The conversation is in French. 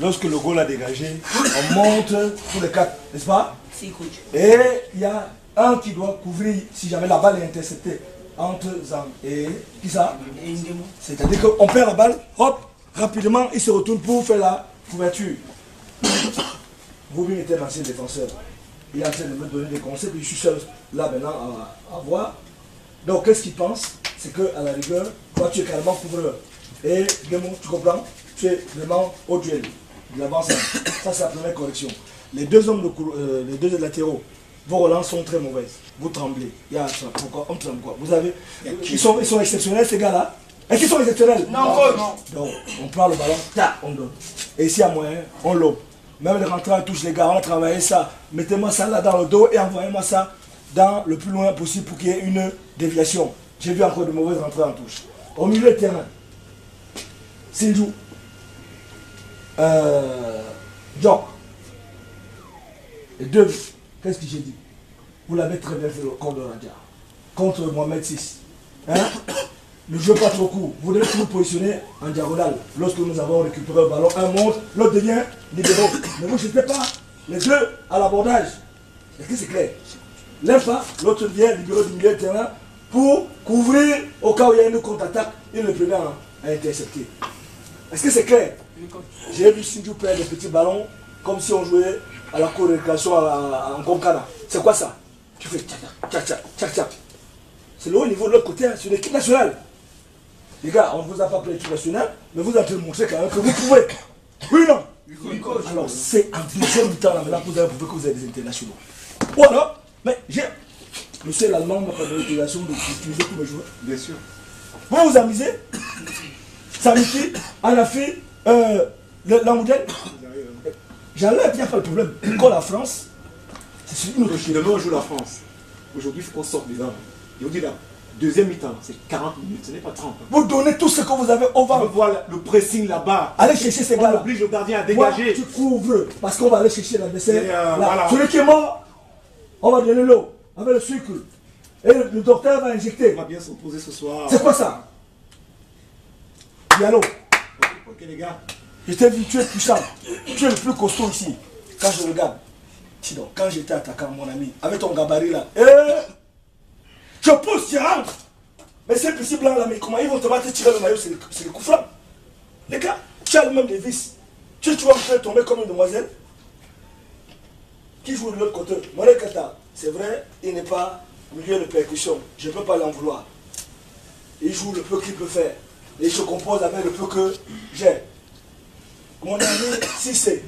Lorsque le goal a dégagé, on monte tous les quatre, n'est-ce pas? Si, coach. Et il y a un qui doit couvrir, si jamais la balle est interceptée, entre Zang et qui ça? C'est-à-dire qu'on perd la balle, hop, rapidement, il se retourne pour faire la couverture. Vous-même était un ancien défenseur. Il est en train de me donner des conseils, puis je suis seul là maintenant à voir. Donc, qu'est-ce qu'il pense? C'est qu'à la rigueur, toi, tu es carrément couvreur. Et, Démon, tu comprends? Tu es vraiment au duel. De l'avance. Ça, c'est la première correction. Les deux hommes, les deux latéraux, vos relances sont très mauvaises. Vous tremblez. Il y a pourquoi? On tremble quoi? Vous avez. Ils sont exceptionnels, ces gars-là. Est-ce qu'ils sont exceptionnels? Non, coach. Donc, on prend le ballon, on donne. Et s'il y a moyen, on lobe. Même les rentrants touchent les gars, on a travaillé ça. Mettez-moi ça là dans le dos et envoyez-moi ça dans le plus loin possible pour qu'il y ait une déviation. J'ai vu encore de mauvaises rentrées en touche. Au milieu de terrain, Sindjou, Djok, et deux, qu'est-ce que j'ai dit? Vous l'avez très bien fait contre le Radia, contre Mohamed VI. Hein? Ne jouez pas trop court. Vous devez vous positionner en diagonale. Lorsque nous avons récupéré le ballon, un monte, l'autre devient libéraux. Ne vous jetez pas les deux à l'abordage. Est-ce que c'est clair? L'un pas, l'autre devient libéraux du milieu de terrain pour couvrir au cas où il y a une contre-attaque et le premier à intercepter. Est-ce que c'est clair? J'ai vu Sindjou perdre des petits ballons comme si on jouait à la cour de récréation en Gomkana. C'est quoi ça? Tu fais tchac tchac tchac tchac. C'est le haut niveau de l'autre côté, hein, sur l'équipe nationale. Les gars, on ne vous a pas pris l'équipe nationale, mais vous avez de montrer quand même que vous pouvez. Oui, non? Oui, coach. Alors, c'est en deuxième temps là, maintenant que vous avez prouvé que vous êtes des internationaux. Ou alors, mais j'ai. Monsieur l'Allemand m'a pas donné l'autorisation d'utiliser tous mes joueurs. Bien sûr. Vous vous amusez? Samiki, Anafi, Lamoudel. J'enlève, il n'y a pas de problème. Quand la France, c'est une autre chose. Demain, on joue la France. Aujourd'hui, il faut qu'on sorte des armes. Et on dit là, deuxième mi-temps, c'est 40 minutes, ce n'est pas 30. Vous donnez tout ce que vous avez au ventre. On voit le pressing là-bas. Allez chercher ces gars-là. On oblige le gardien à dégager. Tu couvres, parce qu'on va aller chercher l'adversaire. Voilà. Celui qui est mort, on va donner l'eau avec le sucre. Et le docteur va injecter. On va bien s'opposer ce soir. C'est quoi ça? Diallo. Ok les gars. Je t'ai vu, tu es puissant. Tu es le plus costaud ici. Quand je regarde. Sinon, quand j'étais attaquant, mon ami, avec ton gabarit là, je pousse, tu rentres. Mais ces petits blancs là, mais comment ils vont te battre tirer le maillot, c'est le coup franc. Les gars, tu as le même des vis. Tu vas me faire tomber comme une demoiselle. Qui joue de l'autre côté? Mohamed Kata, c'est vrai, il n'est pas milieu de percussion. Je ne peux pas l'en vouloir. Il joue le peu qu'il peut faire. Et je compose avec le peu que j'ai. Mon ami, si c'est